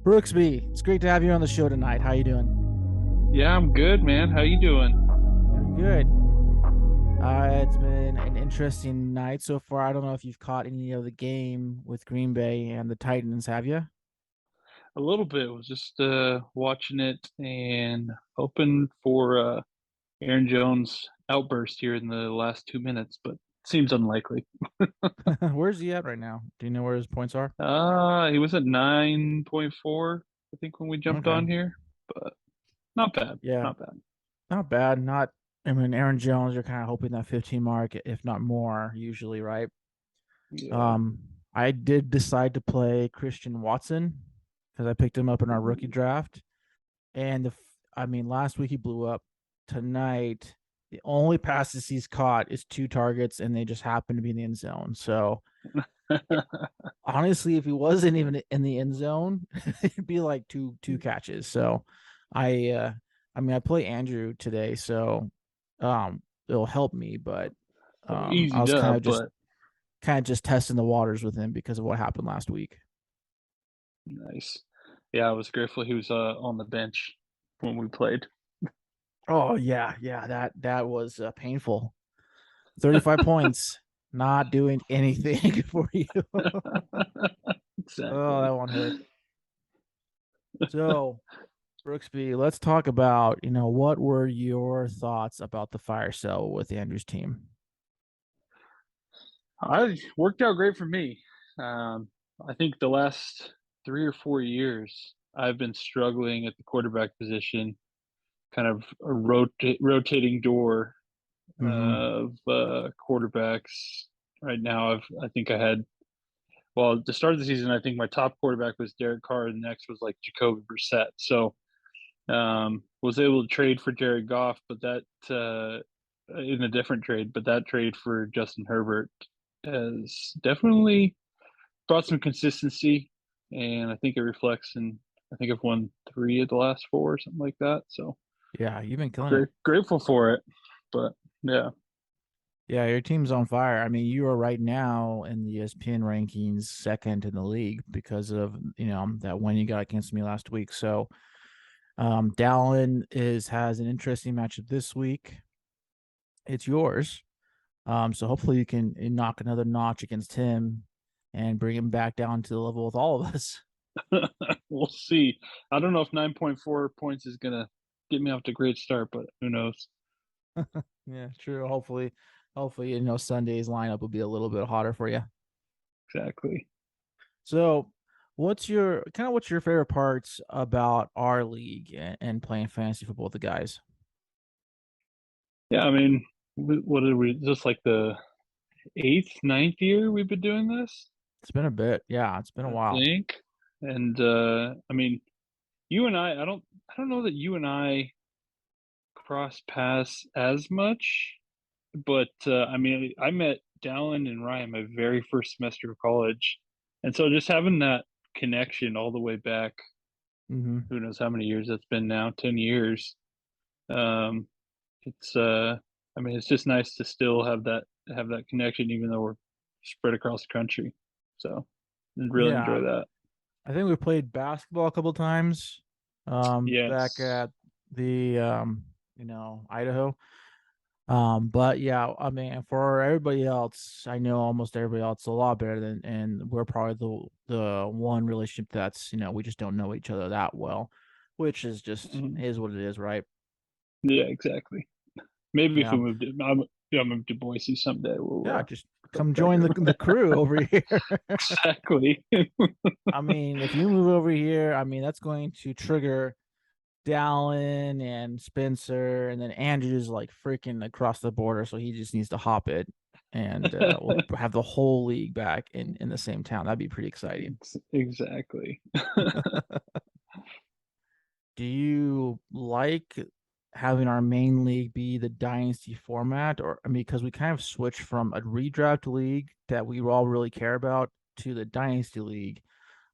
Brooksby, it's great to have you on the show tonight. How you doing? Yeah, I'm good, man. How you doing? Doing good. It's been an interesting night so far. I don't know if you've caught any of the game with Green Bay and the Titans, have you? A little bit. Was just watching it and hoping for Aaron Jones outburst here in the last 2 minutes, but seems unlikely. Where's he at right now? Do you know where his points are? He was at 9.4, I think, when we jumped Okay. on here, but not bad. Yeah, Not bad. not bad. Not, I mean, Aaron Jones, you're kind of hoping that 15 mark, if not more, usually, right? Yeah. Um, I did decide to play Christian Watson because I picked him up in our rookie Ooh. draft. And I mean, last week he blew up. Tonight, the only passes he's caught is two targets, and they just happen to be in the end zone. So honestly, if he wasn't even in the end zone, it'd be like two catches. So I I mean I play Andrew today, so it'll help me, but I Easy was dub, but kind of just testing the waters with him because of what happened last week. nice. Yeah, I was grateful he was on the bench when we played. Oh yeah, that was painful. 35 points, not doing anything for you. Oh, that Exactly. one hurt. So, Brooksby, let's talk about, what were your thoughts about the fire sale with Andrew's team? I worked out great for me. I think the last 3 or 4 years, I've been struggling at the quarterback position, kind of a rotating door Mm-hmm. of quarterbacks. Right now, I think I had well at the start of the season, I think my top quarterback was Derek Carr, and the next was like Jacoby Brissett. So was able to trade for Jared Goff, but that in a different trade, but that trade for Justin Herbert has definitely brought some consistency, and I think it reflects in. I think I've won 3 of the last 4 or something like that. So Yeah, you've been killing it. grateful for it, but yeah, Yeah, your team's on fire. I mean, you are right now in the ESPN rankings second in the league because of, that win you got against me last week. So, Dallin has an interesting matchup this week. It's yours. So hopefully you can knock another notch against him and bring him back down to the level with all of us. we'll see. I don't know if 9.4 points is gonna get me off to a great start, but who knows? Yeah, true. Hopefully, Sunday's lineup will be a little bit hotter for you. Exactly. So, what's your favorite parts about our league and playing fantasy football with the guys? Yeah, I mean, what did we just like the eighth, ninth year we've been doing this? It's been a bit. Yeah, it's been a I while. think. And I mean, you and I don't know that you and I cross paths as much, but I mean, I met Dallin and Ryan my very first semester of college, and so just having that connection all the way back, Hmm. who knows how many years that's been now, 10 years. Um, it's I mean, it's just nice to still have that connection, even though we're spread across the country. So, I really enjoy Yeah, that. I think we played basketball a couple times. Back Yes. at the Idaho. But yeah, I mean, for everybody else, I know almost everybody else a lot better than, and we're probably the one relationship that's, we just don't know each other that well, which is just Mhm. is what it is, right? Yeah, exactly. Maybe if Yeah, we moved to, I'm, yeah, I'm moved to Boise someday, we'll yeah, just come come back join here. the crew over here. Exactly. I mean, if you move over here, I mean, that's going to trigger Dallin and Spencer, and then Andrew's like freaking across the border, so he just needs to hop it, and we'll have the whole league back in the same town. That'd be pretty exciting. Exactly. Do you like having our main league be the dynasty format, or I mean, because we kind of switched from a redraft league that we all really care about to the dynasty league,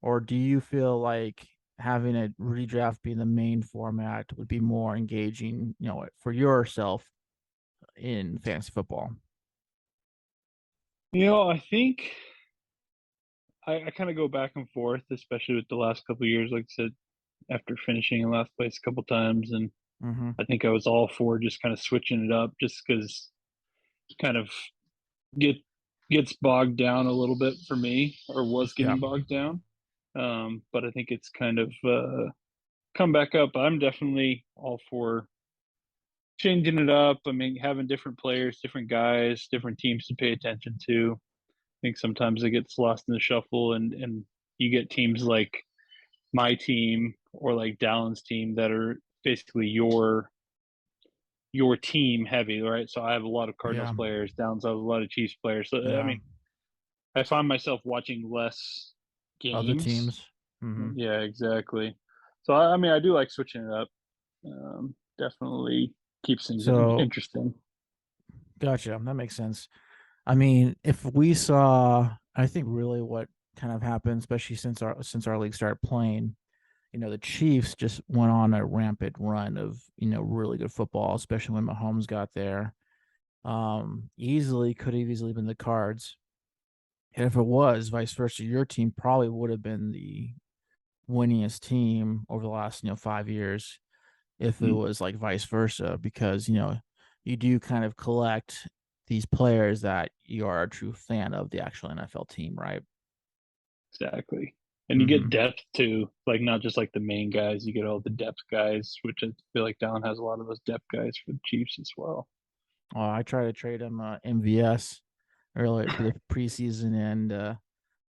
or do you feel like having a redraft be the main format would be more engaging, for yourself in fantasy football? I think I kind of go back and forth, especially with the last couple of years. Like I said, after finishing in last place a couple times, and Mm-hmm. I think I was all for just kind of switching it up, just because kind of get gets bogged down a little bit for me, or was Yeah. getting bogged down. But I think it's kind of come back up. I'm definitely all for changing it up. I mean, having different players, different guys, different teams to pay attention to. I think sometimes it gets lost in the shuffle, and you get teams like my team or like Dallin's team that are basically your team heavy, right? So I have a lot of Cardinals Yeah. players, Downs have a lot of Chiefs players. So I Yeah. mean, I find myself watching less Other games. teams. Mm-hmm. Yeah, exactly. So I mean, I do like switching it up. Definitely keeps things So interesting. gotcha. That makes sense. I mean, if we saw, I think really what kind of happened, especially since our league started playing, the Chiefs just went on a rampant run of, really good football, especially when Mahomes got there. Easily could have easily been the Cards. And if it was vice versa, your team probably would have been the winningest team over the last, 5 years if it Mm, was like vice versa, because, you do kind of collect these players that you are a true fan of the actual NFL team, right? exactly. And you get Mm-hmm. depth too, like not just like the main guys, you get all the depth guys, which I feel like Dallin has a lot of those depth guys for the Chiefs as well. I tried to trade him MVS earlier for the preseason and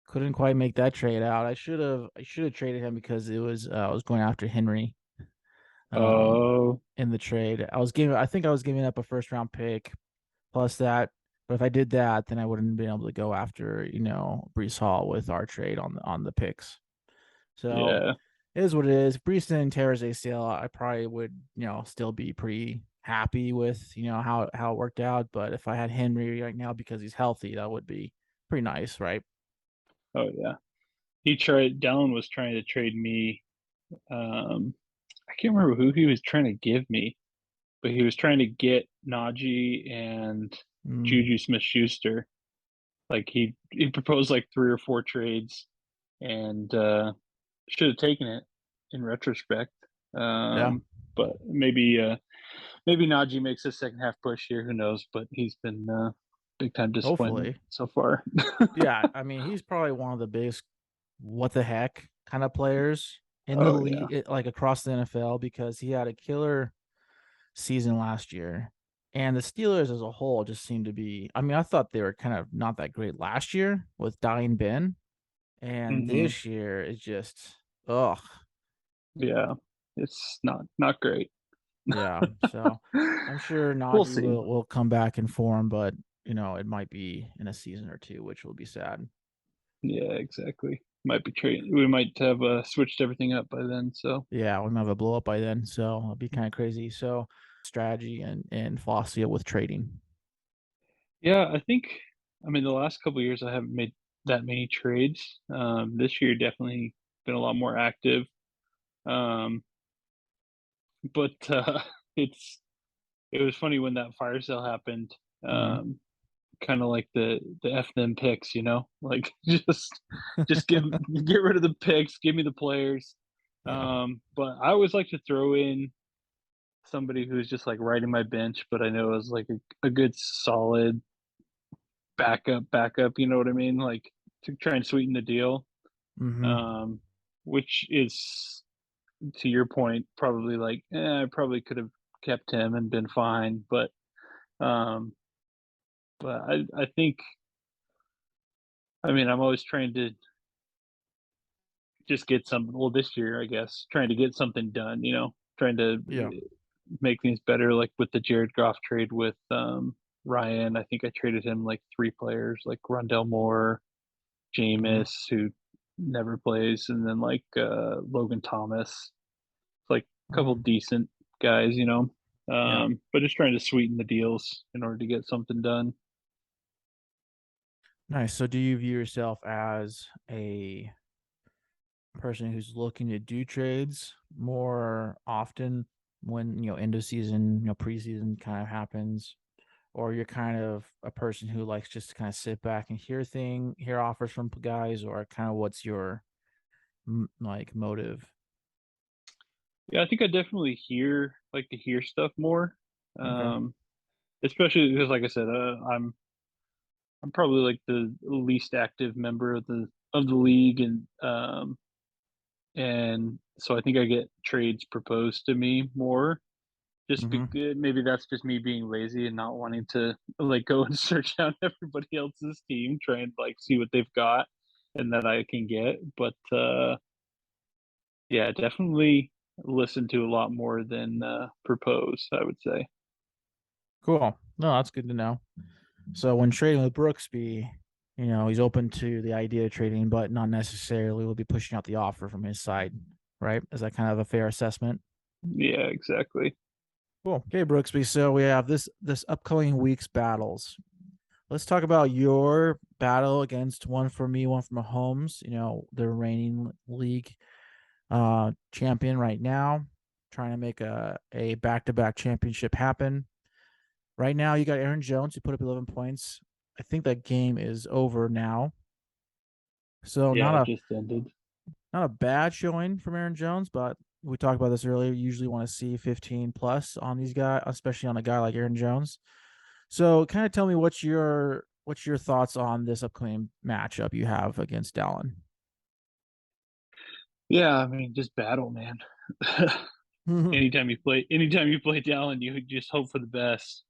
couldn't quite make that trade out. I should have traded him because it was I was going after Henry um Oh, in the trade. I think I was giving up a first round pick plus that. But if I did that, then I wouldn't have been able to go after, Brees Hall with our trade on the picks. So yeah. it is what it is. If Brees didn't tear his ACL, I probably would, still be pretty happy with, how it worked out. But if I had Henry right now because he's healthy, that would be pretty nice, right? Oh, yeah. Dallin was trying to trade me. Um, I can't remember who he was trying to give me, but he was trying to get Najee and Mm, Juju Smith Schuster. Like he proposed like three or four trades, and should have taken it in retrospect. yeah, Um, but maybe Najee makes a second half push here. Who knows? But he's been big time disappointment hopefully. so far. Yeah, I mean, he's probably one of the biggest what the heck kind of players in the Oh yeah. league, like across the NFL, because he had a killer season last year. And the Steelers as a whole just seemed to be, I mean, I thought they were kind of not that great last year with Dying Ben. And Hmm. this year is just, ugh, Yeah. It's not great. yeah. So I'm sure We'll Najee see. will come back in form, but it might be in a season or two, which will be sad. Yeah, exactly. Might be trade. We might have switched everything up by then. So Yeah, we might have a blow up by then, so it'll be kind of crazy. So strategy and philosophy with trading. yeah, I think. I mean, the last couple of years I haven't made that many trades. This year definitely been a lot more active. Um, but it's it was funny when that fire sale happened. Mm-hmm. Um, kind of like the F them picks, like just get rid of the picks, give me the players. Yeah. But I always like to throw in somebody who's just like riding my bench, but I know is like a good solid backup, you know what I mean? Like to try and sweeten the deal. Mm-hmm. Um, which is to your point, probably like I probably could have kept him and been fine, um, but I think I mean I'm always trying to just get some. Well, this year I guess trying to get something done. Trying to Yeah. make things better. Like with the Jared Goff trade with Ryan, I think I traded him like three players, like Rondell Moore, Mm-hmm. Jameis, who never plays, and then like Logan Thomas, like a couple Mm-hmm. decent guys. Yeah. But just trying to sweeten the deals in order to get something done. Nice. So do you view yourself as a person who's looking to do trades more often when, end of season, preseason kind of happens? or you're kind of a person who likes just to kind of sit back and hear offers from guys, or kind of what's your like motive? Yeah, I think I definitely like to hear stuff more. Okay. Um, Especially because, like I said, I'm probably like the least active member of the league, and so I think I get trades proposed to me more. Mm-hmm. Maybe that's just me being lazy and not wanting to like go and search out everybody else's team, try and like see what they've got and that I can get. But yeah, definitely listen to a lot more than propose, I would say. Cool. No, that's good to know. So when trading with Brooksby, he's open to the idea of trading, but not necessarily will be pushing out the offer from his side, right? Is that kind of a fair assessment? Yeah, exactly. Cool. Okay, Brooksby. So we have this upcoming week's battles. Let's talk about your battle against one for me, one for Mahomes. The reigning league champion right now, trying to make a back to back championship happen. Right now, you got Aaron Jones who put up 11 points. I think that game is over now. So Yeah, it just ended. not a bad showing from Aaron Jones, but we talked about this earlier. You usually want to see 15 plus on these guys, especially on a guy like Aaron Jones. So kind of tell me what's your thoughts on this upcoming matchup you have against Dallin. Yeah, I mean, just battle, man. Anytime you play Dallin, you just hope for the best.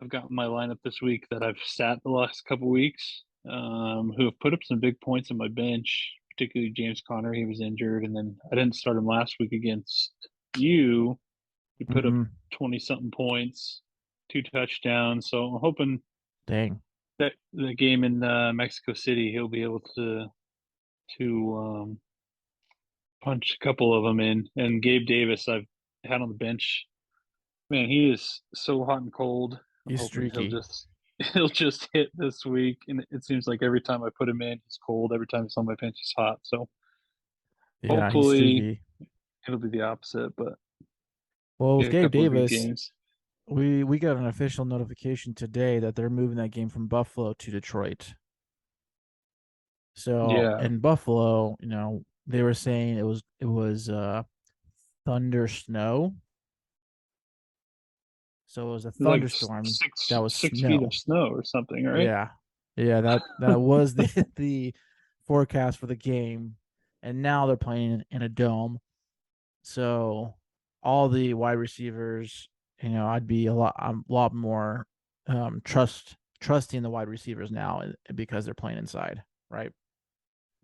I've got my lineup this week that I've sat the last couple weeks, who have put up some big points on my bench, particularly James Conner. He was injured, and then I didn't start him last week against you. He put up Mm-hmm. 20 something points, 2 touchdowns. So I'm hoping Dang. that the game in Mexico City, he'll be able to punch a couple of them in. And Gabe Davis, I've had on the bench. Man, he is so hot and cold. I'm He's hoping streaky. he'll just hit this week. And it seems like every time I put him in, he's cold. Every time he's on my bench, he's hot. So Yeah, he's hopefully streaky. it'll be the opposite. But Well, with yeah, a Gabe couple of good Davis, games. we got an official notification today that they're moving that game from Buffalo to Detroit. So Yeah, in Buffalo, they were saying it was thunder snow. So it was a like thunderstorm that six was 6 feet of snow. snow or something, right? Yeah. Yeah, that was the forecast for the game. And now they're playing in a dome. So all the wide receivers, I'd be a lot more trusting the wide receivers now because they're playing inside, right?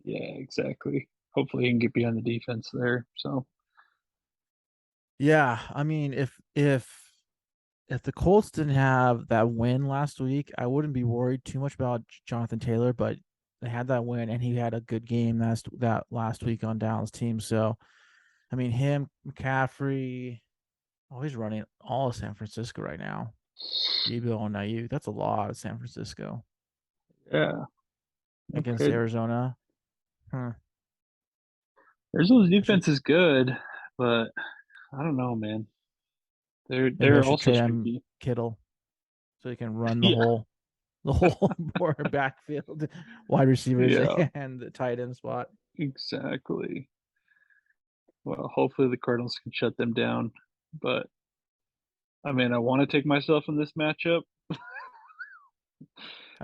Yeah, exactly. Hopefully he can get beyond the defense there. So Yeah, I mean, if the Colts didn't have that win last week, I wouldn't be worried too much about Jonathan Taylor, but they had that win and he had a good game that last week on Dallas team. So I mean, him, McCaffrey, he's running all of San Francisco right now. Debo and Ayuk, that's a lot of San Francisco yeah, against okay. Arizona. Huh. Arizona's I should defense is good, but I don't know, man. maybe I They're should also trade him streaky. Kittle so he can run the Yeah, whole board backfield, wide receivers yeah, and the tight end spot. exactly. Well, hopefully the Cardinals can shut them down. But I mean, I want to take myself in this matchup,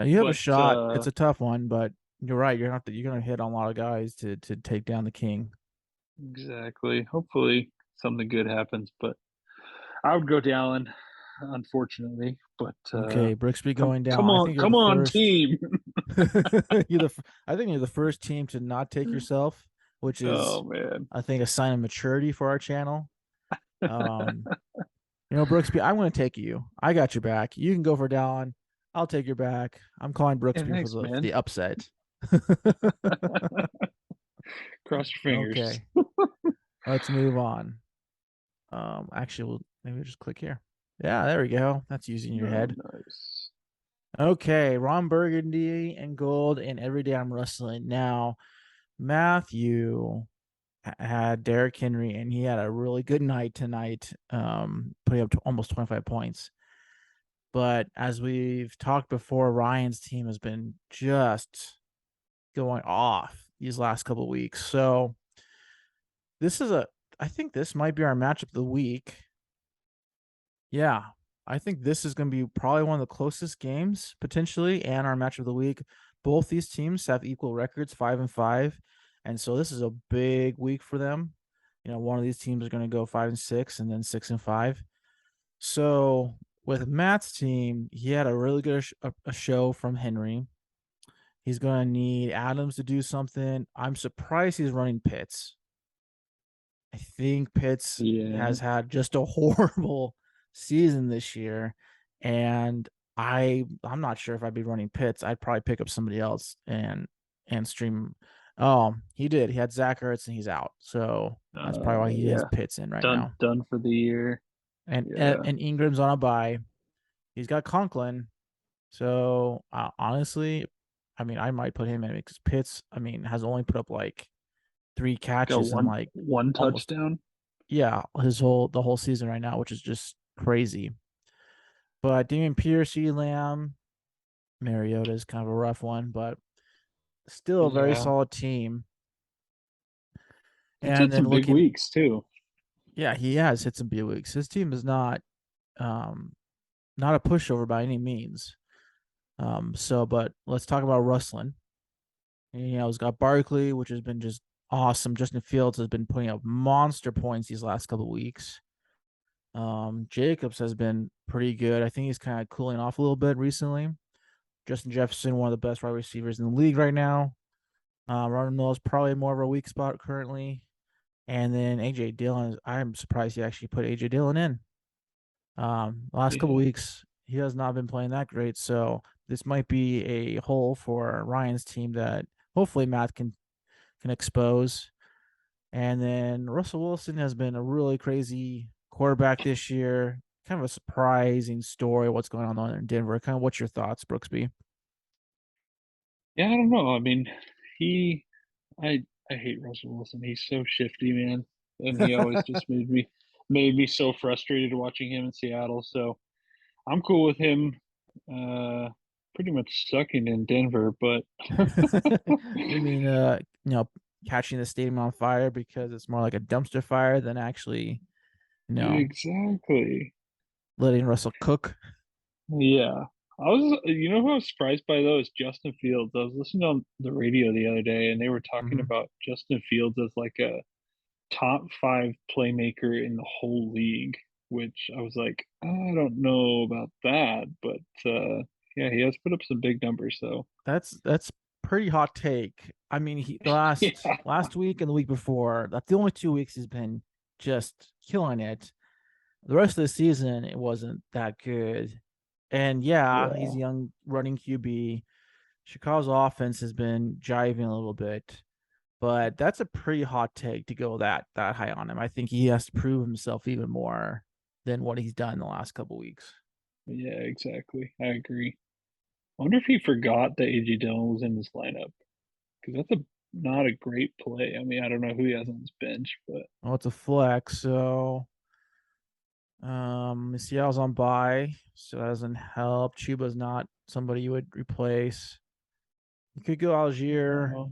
You have a but shot. It's a tough one, but you're right. You're gonna hit on a lot of guys to take down the king. exactly. Hopefully something good happens. But I would go Dallin, unfortunately. But Okay, Brooksby going come down. I on, think you're the come on, first. team. I think you're the first team to not take yourself, which is, Oh man. I think, a sign of maturity for our channel. Um, Brooksby, I'm going to take you. I got your back. You can go for Dallin. I'll take your back. I'm calling And Brooksby for thanks, the man. upset. Cross your fingers. Okay, let's move on. Actually, maybe we'll just click here. Yeah, there we go. That's using your Oh, head. nice. Okay, Ron Burgundy and gold, and every day I'm wrestling. Now, Matthew had Derrick Henry, and he had a really good night tonight, putting up to almost 25 points. But as we've talked before, Ryan's team has been just going off these last couple of weeks. So this is a I think this might be our matchup of the week. Yeah. I think this is going to be probably one of the closest games potentially and our match of the week. Both these teams have equal records, 5-5. And so this is a big week for them. One of these teams is going to go 5-6 and then 6-5. So with Matt's team, he had a really good a show from Henry. He's going to need Adams to do something. I'm surprised he's running Pitts. I think Pitts Yeah. has had just a horrible season this year, and I'm not sure if I'd be running Pitts. I'd probably pick up somebody else and stream. Oh, he did. He had Zach Ertz and he's out, so that's probably why he has Yeah. Pitts in right Done now. done for the year. And Yeah. and Ingram's on a bye. He's got Conklin, so honestly, I mean, I might put him in because Pitts, I mean, has only put up like three Got catches in like one almost touchdown. yeah, the whole season right now, which is just crazy. But Damian Pierce, CeeDee Lamb, Mariota is kind of a rough one, but still a very Yeah. solid team. He's And had then some big looking, weeks too. yeah, he has hit some big weeks. His team is um not a pushover by any means. But let's talk about Rustlin. He's got Barkley, which has been just awesome. Justin Fields has been putting up monster points these last couple of weeks. Jacobs has been pretty good. I think he's kind of cooling off a little bit recently. Justin Jefferson, one of the best wide receivers in the league right now. Ronald Mills probably more of a weak spot currently. And then AJ Dillon, I'm surprised he actually put AJ Dillon in. Last couple Yeah. weeks, he has not been playing that great. So this might be a hole for Ryan's team that hopefully Matt can expose. And then Russell Wilson has been a really crazy quarterback this year. Kind of a surprising story what's going on in Denver. Kind of what's your thoughts, Brooksby? Yeah, I don't know. I mean, he I hate Russell Wilson. He's so shifty, man. And he always just made me so frustrated watching him in Seattle. So I'm cool with him pretty much sucking in Denver, but You mean catching the stadium on fire because it's more like a dumpster fire than actually, you know, exactly. letting Russell cook? Yeah. You know who I was surprised by though is Justin Fields. I was listening on the radio the other day and they were talking Mm-hmm. about Justin Fields as like a top five playmaker in the whole league, which I was like, I don't know about that, but yeah, he has put up some big numbers, so That's pretty hot take. I mean, he the yeah, last week and the week before, that's the only 2 weeks he's been just killing it. The rest of the season, it wasn't that good. And yeah, he's yeah, a young running QB. Chicago's offense has been jiving a little bit, but that's a pretty hot take to go that high on him. I think he has to prove himself even more than what he's done in the last couple weeks. yeah, exactly. I agree. I wonder if he forgot that AJ Dillon was in his lineup because that's a not a great play. I mean, I don't know who he has on his bench, but Well, it's a flex, so Seattle's on bye, so that doesn't help. Chuba's not somebody you would replace. You could go Algier uh,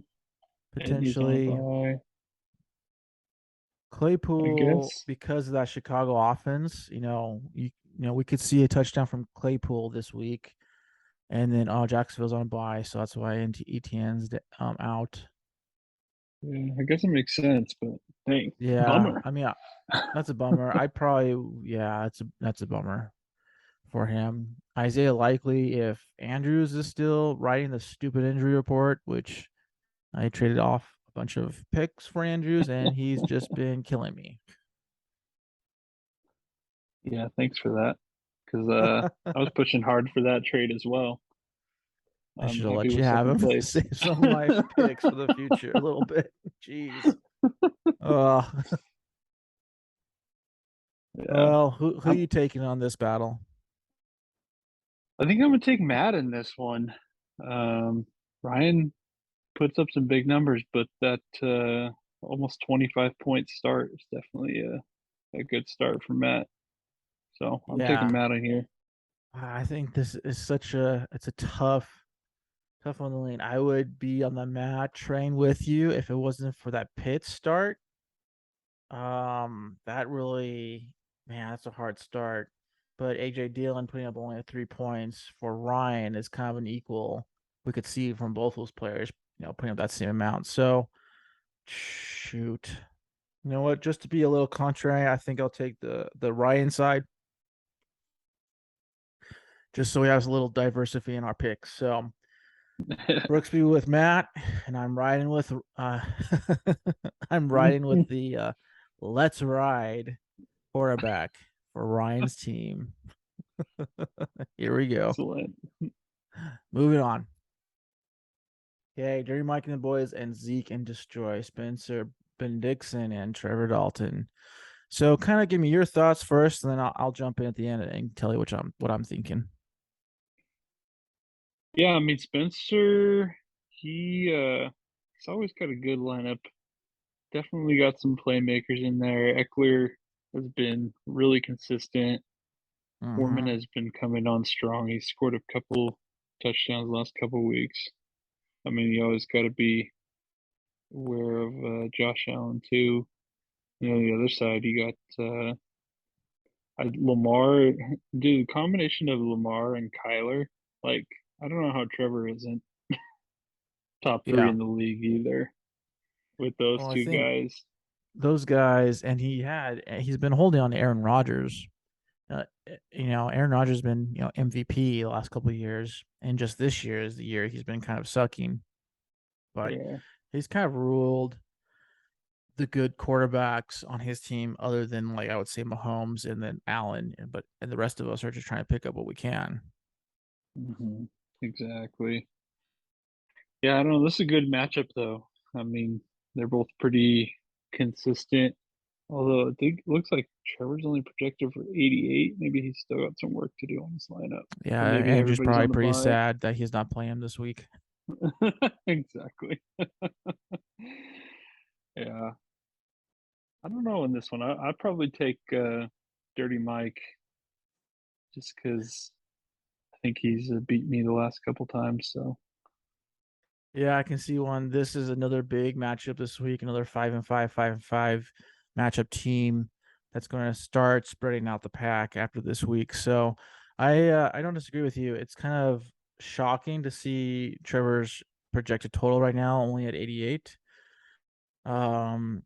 and he's on a potentially. bye, I Claypool, guess. because of that Chicago offense, we could see a touchdown from Claypool this week, and then Jacksonville's on bye, so that's why ETN's out. Yeah, I guess it makes sense, but dang, Yeah, bummer. I mean that's a bummer. I probably yeah, that's a bummer for him. Isaiah Likely, if Andrews is still writing the stupid injury report, which I traded off a bunch of picks for Andrews, and he's just been killing me. Yeah, thanks for that. Because I was pushing hard for that trade as well. I I'm should have happy let you with have second him. place. Save some of my picks for the future a little bit. Jeez. Uh, Yeah, well, who I'm, you taking on this battle? I think I'm gonna take Matt in this one. Um, Ryan puts up some big numbers, but that almost 25 point start is definitely a good start for Matt. So I'm taking Yeah, Matt in here. I think this is it's a tough on the lane. I would be on the Matt train with you if it wasn't for that pit start. That really, man, that's a hard start. But AJ Dillon putting up only 3 points for Ryan is kind of an equal. We could see from both those players, putting up that same amount. So shoot. You know what? Just to be a little contrary, I think I'll take the Ryan side, just so we have a little diversity in our picks. So Brooksby with Matt, and I'm riding with I'm riding with the Let's Ride quarterback for Ryan's team. Here we go. Excellent. Moving on. Okay, Dirty Mike and the boys, and Zeke and Destroy, Spencer Ben Dixon and Trevor Dalton. So, kind of give me your thoughts first, and then I'll jump in at the end and tell you what I'm thinking. Yeah, I mean Spencer, he's always got a good lineup. Definitely got some playmakers in there. Eckler has been really consistent. Foreman Mm-hmm. has been coming on strong. He scored a couple touchdowns the last couple weeks. I mean, you always got to be aware of Josh Allen too. The other side, you got Lamar. Dude, the combination of Lamar and Kyler, like I don't know how Trevor isn't top three Yeah. in the league either with those Well, I two think guys. those guys, and he's been holding on to Aaron Rodgers. Aaron Rodgers has been MVP the last couple of years, and just this year is the year he's been kind of sucking. But Yeah. he's kind of ruled the good quarterbacks on his team, other than like I would say Mahomes and then Allen, and the rest of us are just trying to pick up what we can. Exactly. Yeah, I don't know. This is a good matchup, though. I mean, they're both pretty consistent. Although I think it looks like Trevor's only projected for 88. Maybe he's still got some work to do on his lineup. Yeah, Or maybe Andrew's everybody's probably on the pretty bye. sad that he's not playing this week. Exactly. Yeah. I don't know in this one. I'd probably take Dirty Mike just because I think he's beat me the last couple times. So, Yeah, I can see one. This is another big matchup this week. Another 5-5, 5-5 matchup team that's going to start spreading out the pack after this week. So I don't disagree with you. It's kind of shocking to see Trevor's projected total right now only at 88. Um,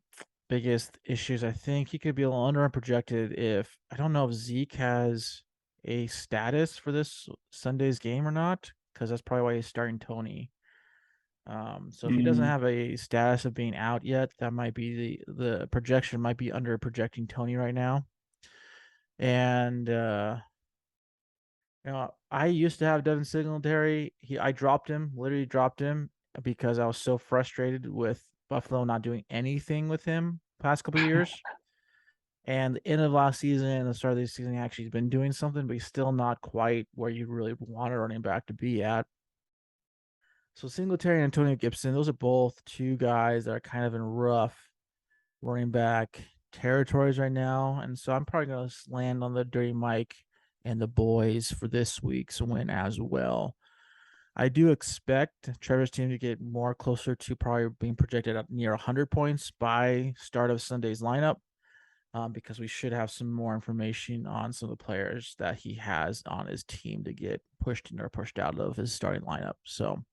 Biggest issues, I think he could be a little under projected if I don't know if Zeke has a status for this Sunday's game or not, because that's probably why he's starting Tony. So if he doesn't mm, have a status of being out yet, that might be the projection might be under projecting Tony right now. And I used to have Devin Singletary. I dropped him, literally dropped him because I was so frustrated with Buffalo not doing anything with him past couple of years. And the end of last season and the start of this season, he actually has been doing something, but he's still not quite where you really want a running back to be at. So Singletary and Antonio Gibson, those are both two guys that are kind of in rough running back territories right now. And so I'm probably going to land on the Dirty Mike and the boys for this week's win as well. I do expect Trevor's team to get more closer to probably being projected up near 100 points by start of Sunday's lineup, because we should have some more information on some of the players that he has on his team to get pushed in or pushed out of his starting lineup. So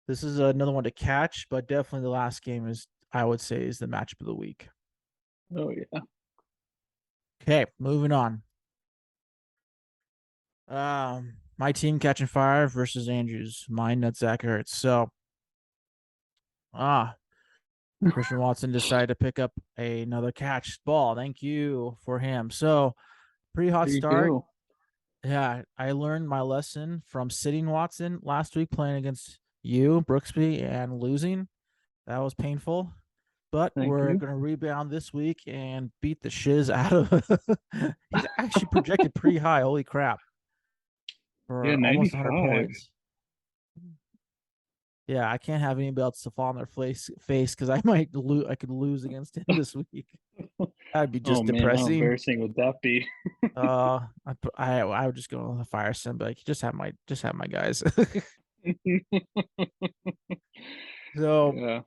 this is another one to catch, but definitely the last game is, I would say, is the matchup of the week. oh yeah. Okay, moving on. My team catching fire versus Andrews. Mine, not Zach Ertz. So, ah, Christian Watson decided to pick up another catch ball. Thank you for him. So, pretty hot There you start. go. Yeah, I learned my lesson from sitting Watson last week playing against you, Brooksby, and losing. That was painful. But Thank we're you. going to rebound this week and beat the shiz out of. He's actually projected pretty high. Holy crap. Yeah, For almost 100 95. points. Yeah, I can't have anybody else to fall on their face because I could lose against him this week. That'd be Oh just man, how depressing. embarrassing would that be? I would just go on the fire sim, but like, just have my guys. So Yeah,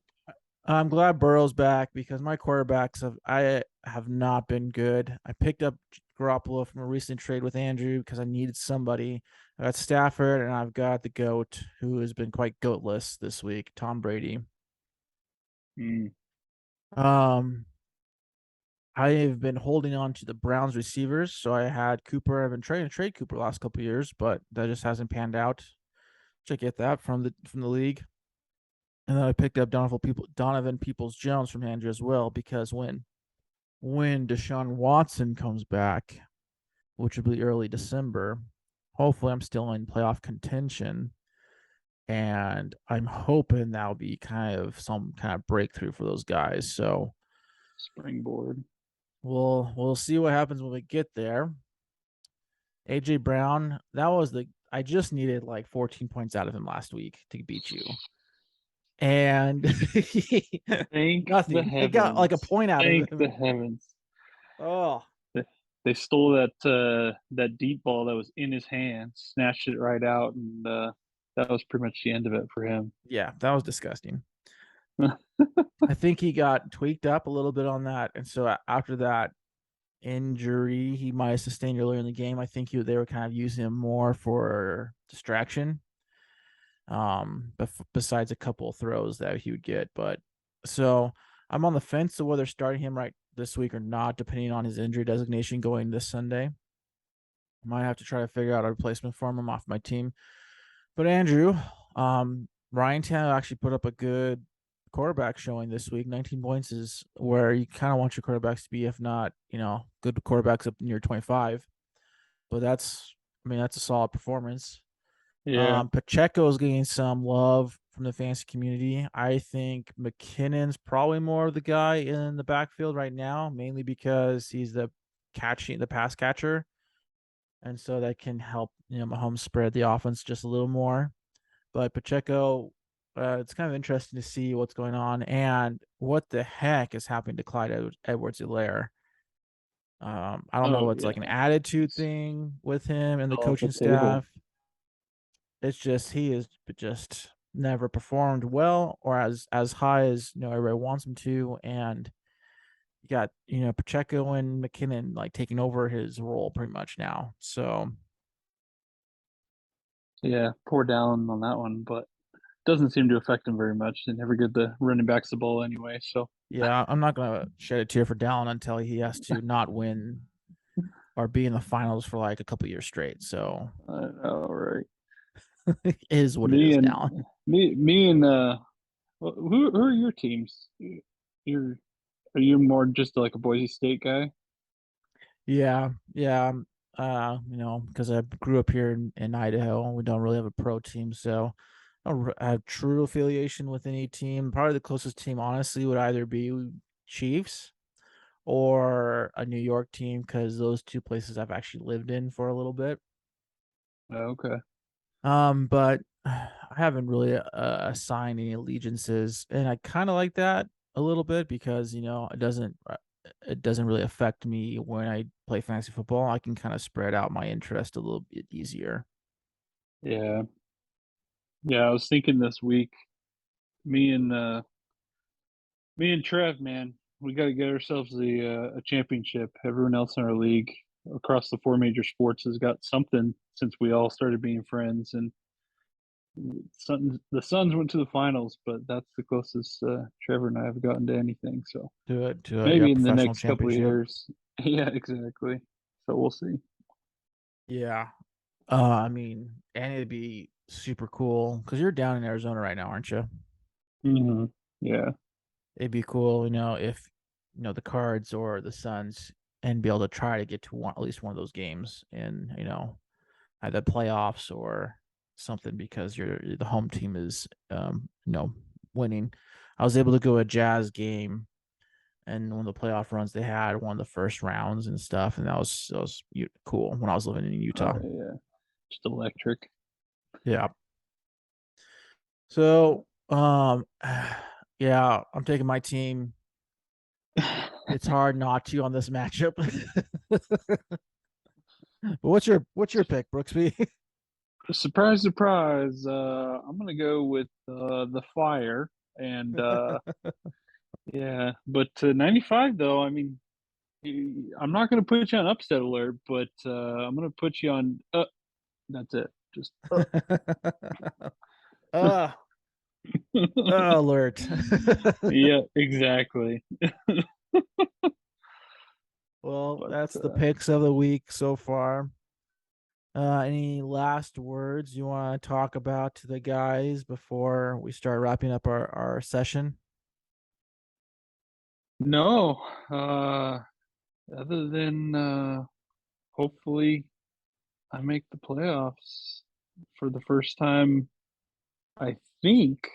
I'm glad Burrow's back because my quarterbacks have not been good. I picked up Garoppolo from a recent trade with Andrew because I needed somebody. I got Stafford and I've got the goat who has been quite goatless this week, Tom Brady. mm, Um, I have been holding on to the Browns receivers, so I had Cooper. I've been trying to trade Cooper the last couple of years, but that just hasn't panned out. Check get that from the league. And then I picked up Donovan Peoples Jones from Andrew as well because when Deshaun Watson comes back, which will be early December, hopefully I'm still in playoff contention. And I'm hoping that'll be kind of some kind of breakthrough for those guys. So springboard. we'll see what happens when we get there. AJ Brown, that was the I just needed like 14 points out of him last week to beat you. And Thank the nothing. I got like a heavens. point out of Thank the him. heavens. Oh, They, they stole that deep ball that was in his hand, snatched it right out, and that was pretty much the end of it for him. yeah, that was disgusting. I think he got tweaked up a little bit on that. And so after that injury he might have sustained earlier in the game, I think they were kind of using him more for distraction. But besides a couple of throws that he would get. But so I'm on the fence of whether starting him right this week or not, depending on his injury designation going this Sunday. Might have to try to figure out a replacement for him. I'm off my team. But Andrew, Ryan Tannehill actually put up a good quarterback showing this week. 19 points is where you kind of want your quarterbacks to be, if not, good quarterbacks up near 25. But that's a solid performance. Yeah. Pacheco's getting some love from the fantasy community. I think McKinnon's probably more of the guy in the backfield right now, mainly because he's the pass catcher, and so that can help Mahomes spread the offense just a little more. But Pacheco, it's kind of interesting to see what's going on and what the heck is happening to Clyde Edwards-Helaire. I don't know. Oh It's like an yeah. attitude It's thing with him and the all off the coaching table. staff. It's just he is just never performed well or as high as everybody wants him to, and you got Pacheco and McKinnon like taking over his role pretty much now. So Yeah, poor down on that one, but doesn't seem to affect him very much. They never get the running backs the ball anyway. So yeah, I'm not gonna shed a tear for Dallin until he has to not win or be in the finals for like a couple years straight. So all right. it is what it Me is, and Dallin. me and who are your teams? You're are you more just like a Boise State guy? Yeah, yeah. Because I grew up here in Idaho, we don't really have a pro team, so I don't have true affiliation with any team. Probably the closest team, honestly, would either be Chiefs or a New York team, because those two places I've actually lived in for a little bit. Okay. But I haven't really assigned any allegiances, and I kind of like that a little bit because it doesn't really affect me when I play fantasy football. I can kind of spread out my interest a little bit easier. Yeah. Yeah, I was thinking this week, me and Trev, man, we got to get ourselves a championship. Everyone else in our league across the four major sports has got something since we all started being friends. And the Suns went to the finals, but that's the closest Trevor and I have gotten to anything. So Yeah, maybe in the professional next couple of championship. years. Yeah, exactly. So we'll see. Yeah. I mean, and it'd be super cool because you're down in Arizona right now, aren't you? Yeah. It'd be cool, if the Cards or the Suns and be able to try to get to at least one of those games in either playoffs or something because the home team is winning. I was able to go to a Jazz game and one of the playoff runs they had one of the first rounds and stuff, and that was cool when I was living in Oh Utah. yeah. Just electric. Yeah. So yeah, I'm taking my team. it's hard not to on this matchup. But what's your pick, Brooksby? Surprise, surprise. I'm gonna go with the Fire, and yeah, but 95 though. I mean, I'm not gonna put you on upset alert, but I'm gonna put you on. That's it. Just uh, alert. yeah, exactly. Well, But that's the picks of the week so far. Any last words you want to talk about to the guys before we start wrapping up our session? no, uh, other than hopefully I make the playoffs for the first time, I think,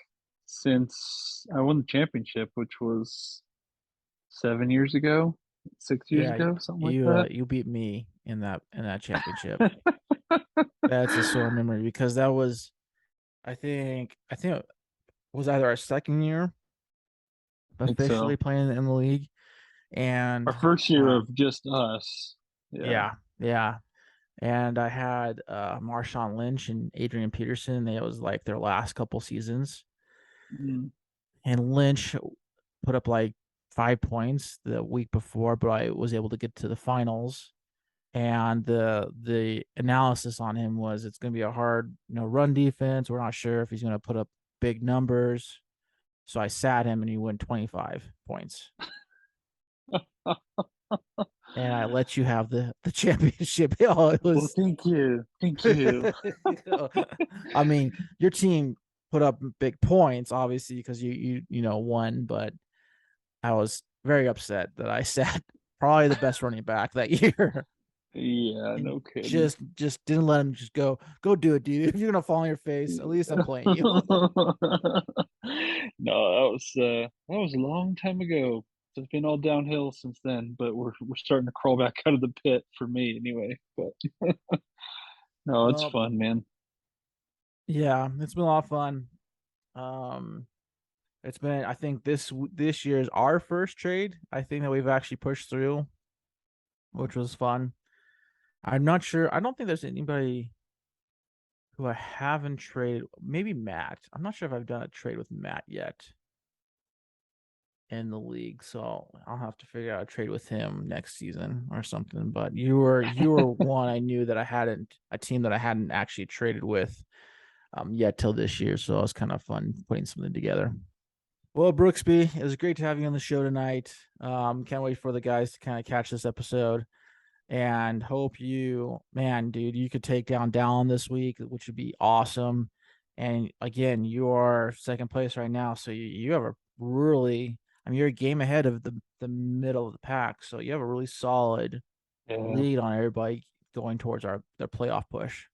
since I won the championship, which was 7 years ago, 6 years Yeah, ago, something like you that. you beat me in that championship. That's a sore memory because that was I think it was either our second year I think officially so. playing in the league, Our and first year uh, of just us. Yeah. yeah, and I had Marshawn Lynch and Adrian Peterson. It was like their last couple seasons, Mm. and Lynch put up like 5 points the week before, but I was able to get to the finals. And the analysis on him was it's going to be a hard run defense. We're not sure if he's going to put up big numbers, so I sat him and he went 25 points. And I let you have the championship. Oh, it Well, was. thank you. Thank you. I mean, your team put up big points, obviously, because you won, but I was very upset that I sat probably the best running back that year. Yeah, And no kidding. just didn't let him just go do it, dude. If you're gonna fall on your face, at least I'm playing you. No, that was a long time ago. It's been all downhill since then, but we're starting to crawl back out of the pit for me anyway. But no, it's Well, fun, man. yeah, it's been a lot of fun. Um, it's been I think this year is our first trade. I think that we've actually pushed through, which was fun. I'm not sure. I don't think there's anybody who I haven't traded. Maybe Matt. I'm not sure if I've done a trade with Matt yet in the league, so I'll have to figure out a trade with him next season or something. But you were one I knew that I hadn't a team that I hadn't actually traded with yet till this year, so it was kind of fun putting something together. Well, Brooksby, it was great to have you on the show tonight. Can't wait for the guys to kind of catch this episode and hope man, dude, you could take down Dallin this week, which would be awesome. And again, you are second place right now, so you have a really, I mean, you're a game ahead of the middle of the pack, so you have a really solid Yeah, lead on everybody going towards their playoff push.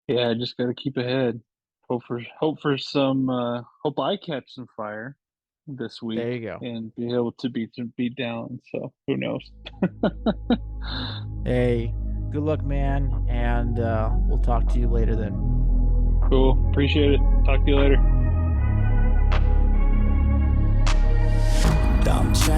yeah. Just got to keep ahead. Hope for some. Hope I catch some fire this week There you go. and be able to beat down. So who knows? Hey, good luck, man, and we'll talk to you later then. Cool. Appreciate it. Talk to you later. Dumb change.